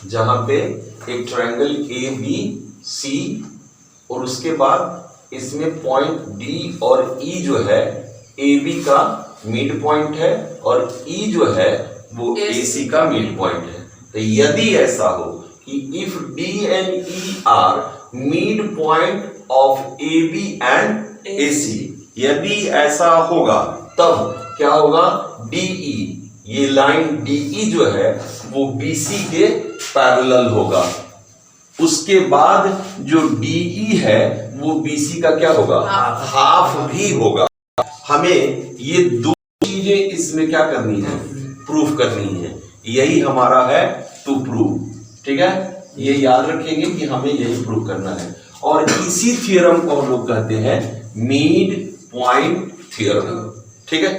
जहां पे एक ट्रायंगल ए बी सी और उसके बाद इसमें पॉइंट डी और ई जो है ए बी का मिड पॉइंट है और ई जो है वो ए सी का मिड पॉइंट है। तो यदि ऐसा हो कि if D and E are mid point of A B and A C, यदि ऐसा होगा तब क्या होगा, डीई, ये लाइन डीई जो है वो बीसी के पैरेलल होगा। उसके बाद जो डीई है वो बीसी का क्या होगा, हाफ भी होगा। हमें ये दो चीजें इसमें क्या करनी है, प्रूफ करनी है। यही हमारा है टू प्रूव, ठीक है। ये याद रखेंगे कि हमें यही प्रूव करना है और इसी थ्योरम को हम लोग कहते हैं मिड पॉइंट थ्योरम, ठीक है।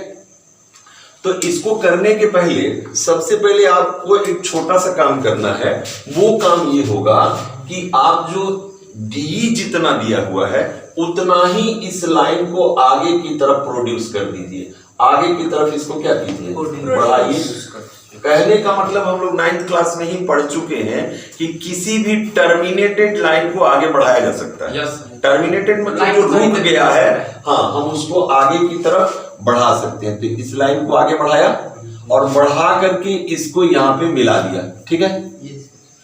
तो इसको करने के पहले सबसे पहले आपको एक छोटा सा काम करना है। वो काम ये होगा कि आप जो डी जितना दिया हुआ है उतना ही इस लाइन को आगे की तरफ प्रोड्यूस कर दीजिए। आगे की तरफ इसको क्या कीजिए, बढ़ाइए। कहने का मतलब हम लोग 9th क्लास में ही पढ़ चुके हैं कि किसी भी टर्मिनेटेड लाइन को आगे बढ़ाया जा सकता है। टर्मिनेटेड मतलब जो रुक गया है, हाँ, हम उसको आगे की तरफ बढ़ा सकते हैं। तो इस लाइन को आगे बढ़ाया और बढ़ा करके इसको यहाँ पे मिला दिया, ठीक है।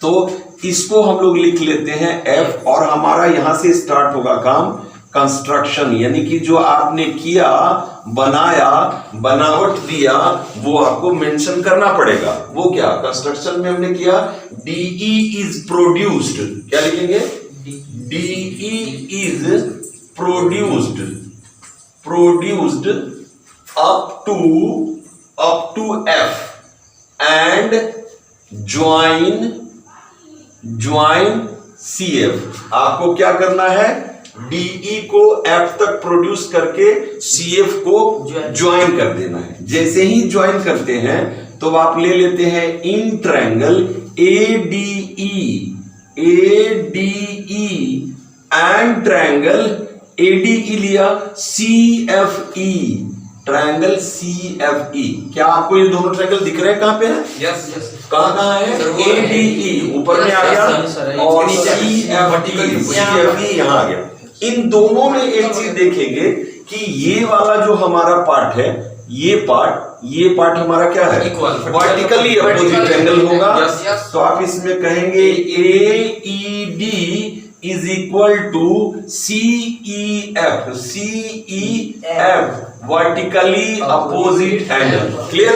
तो इसको हम लोग लिख लेते हैं F और हमारा यहां से स्टार्ट होगा काम कंस्ट्रक्शन, यानी कि जो आपने किया, बनाया, बनावट दिया, वो आपको मेंशन करना पड़ेगा। वो क्या कंस्ट्रक्शन में हमने किया, डीई इज प्रोड्यूस्ड, क्या लिखेंगे, DE is produced up to F and join CF। आपको क्या करना है, DE को F तक प्रोड्यूस करके CF को ज्वाइन कर देना है। जैसे ही ज्वाइन करते हैं तो आप ले लेते हैं in triangle ADE and triangle ADE लिया CFE, ट्रायंगल CFE। क्या आपको ये दोनों ट्रायंगल दिख रहे हैं, कहां पे है, यस कहां है, ADE ऊपर में आ गया और CFE यहां आ गया। इन दोनों में एक चीज देखेंगे कि ये वाला जो हमारा पार्ट है, ये पार्ट हमारा क्या है, वर्टिकली अपोजिट एंगल होगा। तो आप इसमें कहेंगे AED is equal to CEF vertically opposite angle, clear.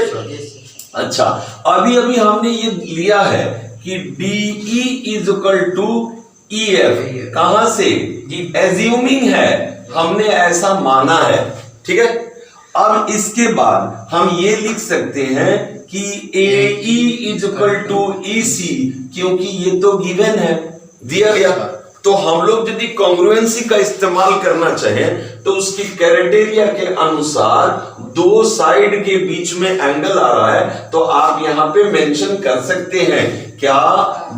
अच्छा, अभी हमने ये लिया है कि DE is equal to EF, कहां से, एज्यूमिंग है, हमने ऐसा माना है, ठीक है। अब इसके बाद हम ये लिख सकते हैं कि AE is equal to EC, क्योंकि ये तो गिवन है, दिया गया। तो हम लोग यदि कॉन्ग्रुएंसी का इस्तेमाल करना चाहें तो उसकी क्राइटेरिया के अनुसार दो साइड के बीच में एंगल आ रहा है, तो आप यहां पे मेंशन कर सकते हैं क्या,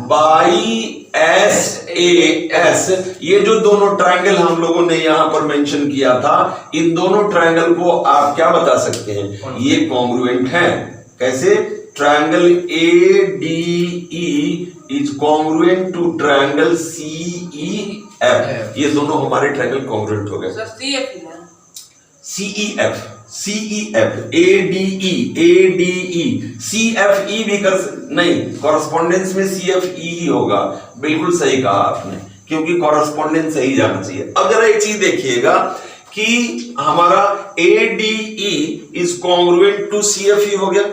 बाई SAS। ये जो दोनों ट्रायंगल हम लोगों ने यहां पर मेंशन किया था, इन दोनों ट्रायंगल को आप क्या बता सकते हैं, ये कॉन्ग्रुएंट हैं। कैसे, triangle ADE is congruent to triangle CEF। ये दोनों हमारे ट्रायंगल कॉन्ग्रुएंट हो गए। CEF ADE CFE भी कर नहीं, कॉरेस्पॉन्डेंस में CFE ही होगा। बिल्कुल सही कहा आपने, क्योंकि कॉरेस्पॉन्डेंस सही जाना चाहिए। अब जरा एक चीज देखिएगा कि हमारा ADE is congruent to CFE हो गया।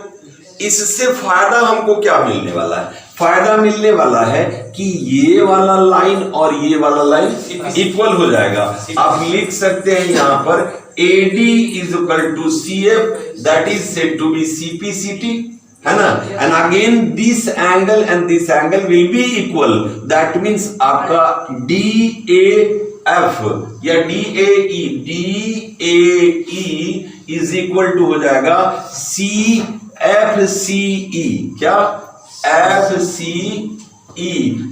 इससे फायदा हमको क्या मिलने वाला है, फायदा मिलने वाला है कि ये वाला लाइन और ये वाला लाइन इक्वल हो जाएगा। आप लिख सकते हैं यहां पर AD is equal to CF, that is said to be CPCT, है ना। And again this angle and this angle will be equal, that means आपका DAF या DAE इज इक्वल टू हो जाएगा FCE, क्या, FCE,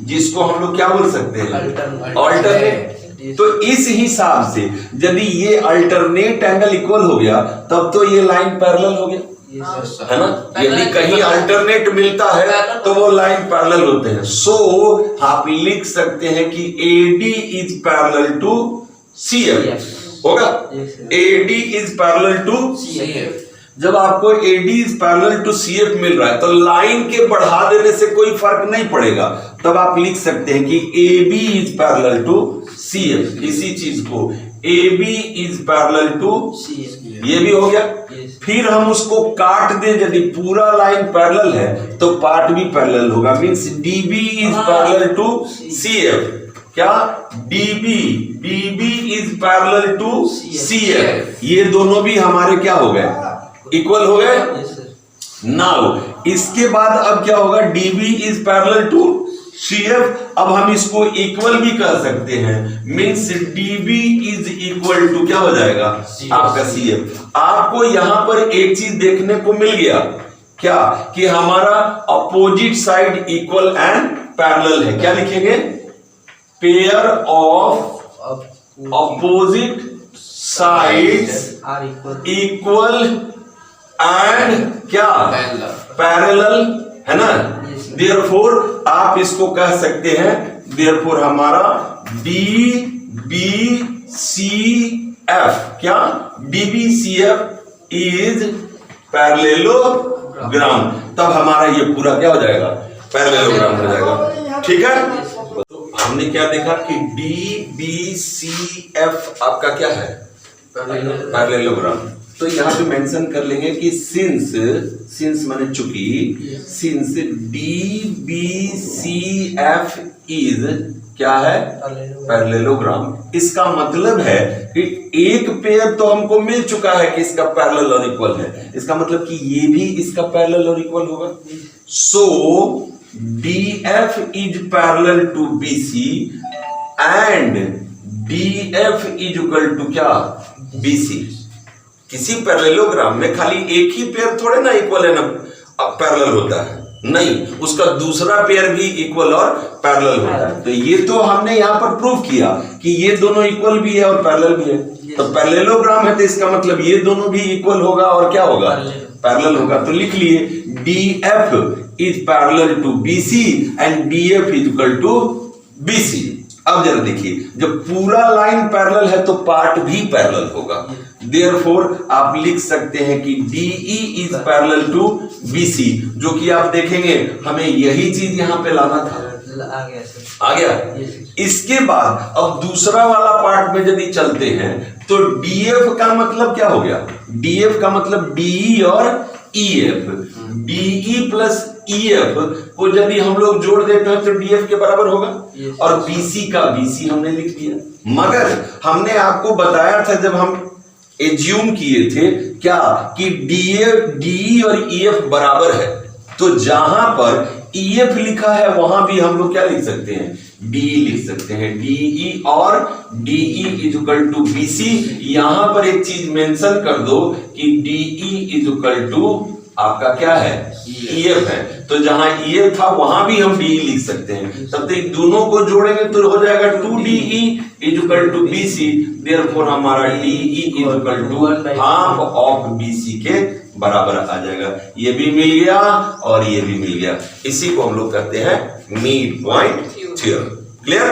जिसको हम लोग क्या बोल सकते हैं, अल्टरनेट। तो इस हिसाब से यदि ये अल्टरनेट एंगल इक्वल हो गया तब तो ये लाइन पैरेलल हो गया, है ना। यदि कहीं अल्टरनेट मिलता है तो वो लाइन पैरेलल होते हैं। सो आप लिख सकते हैं कि AD is parallel to CF होगा। AD is parallel to CF। जब आपको AD is parallel to CF मिल रहा है तो लाइन के बढ़ा देने से कोई फर्क नहीं पड़ेगा, तब आप लिख सकते हैं कि AB is parallel to CF। इसी चीज को AB is parallel to CF, ये भी हो गया। फिर हम उसको काट दें, यदि पूरा लाइन पैरेलल है तो पार्ट भी पैरेलल होगा, means DB is parallel to CF। क्या DB is parallel to CF। ये दोनों भी हमारे क्या हो गए, इक्वल हो गए। नाउ इसके बाद अब क्या होगा, DB is parallel to CF। अब हम इसको इक्वल भी कर सकते हैं, means DB is equal to क्या हो जाएगा आपका CF। आपको यहां पर एक चीज देखने को मिल गया, क्या कि हमारा opposite side equal and parallel है। क्या लिखेंगे, pair of opposite sides equal and क्या पैरेलल, है ना। देयरफॉर आप इसको कह सकते हैं, देयरफॉर हमारा DBCF क्या DBCF इज पैरेललोग्राम। तब हमारा ये पूरा क्या हो जाएगा, पैरेललोग्राम हो जाएगा। ठीक है, तो हमने क्या देखा कि DBCF आपका क्या है, पैरेललोग्राम। तो यहाँ पे मेंशन कर लेंगे कि सिंस माने चूंकि सिंस DBCF इज क्या है, पैरेललोग्राम। इसका मतलब है कि एक पेयर तो हमको मिल चुका है कि इसका पैरेलल और इक्वल है, इसका मतलब कि ये भी इसका पैरेलल और इक्वल होगा। So DF is parallel to BC and DF is equal to क्या, BC। किसी पैरेललोग्राम में खाली एक ही पेयर थोड़े ना इक्वल है ना पैरेलल होता है, नहीं, उसका दूसरा पेयर भी इक्वल और पैरेलल होता है। तो ये तो हमने यहाँ पर प्रूव किया कि ये दोनों इक्वल भी है और पैरेलल भी है। तो पैरेललोग्राम है तो इसका मतलब ये दोनों भी इक्वल होगा और क्या होगा, पैरेलल होगा। तो लिख लिए DF is parallel to BC and DF is equal to BC। अब जरा देखिए, जब पूरा लाइन पैरेलल है तो पार्ट भी पैरेलल होगा। देयरफॉर आप लिख सकते हैं कि DE is parallel to BC, जो कि आप देखेंगे हमें यही चीज यहां पे लाना था। आ गया। इसके बाद अब दूसरा वाला पार्ट में यदि चलते हैं तो DF का मतलब क्या हो गया, DF का मतलब DE और EF। DE प्लस EF को यदि हम लोग जोड़ देते हैं तो DF के बराबर होगा, और BC का BC हमने लिख दिया। मगर हमने आपको बताया था जब हम एज्यूम किए थे क्या कि DE और EF बराबर है, तो जहां पर EF लिखा है वहां भी हम लोग क्या लिख सकते हैं, DE लिख सकते हैं। DE और DE is equal to BC। यहां पर एक चीज मेंशन कर दो कि DE इज इक्वल टू आपका क्या है, EF है। तो जहां EF था वहां भी हम DE लिख सकते हैं। तब तक दोनों को जोड़ेंगे तो हो जाएगा 2DE is equal to BC। Therefore हमारा DE is equal to half of BC के बराबर आ जाएगा। ये भी मिल गया और ये भी मिल गया। इसी को हम लोग कहते हैं मिड पॉइंट थ्योरम। क्लियर।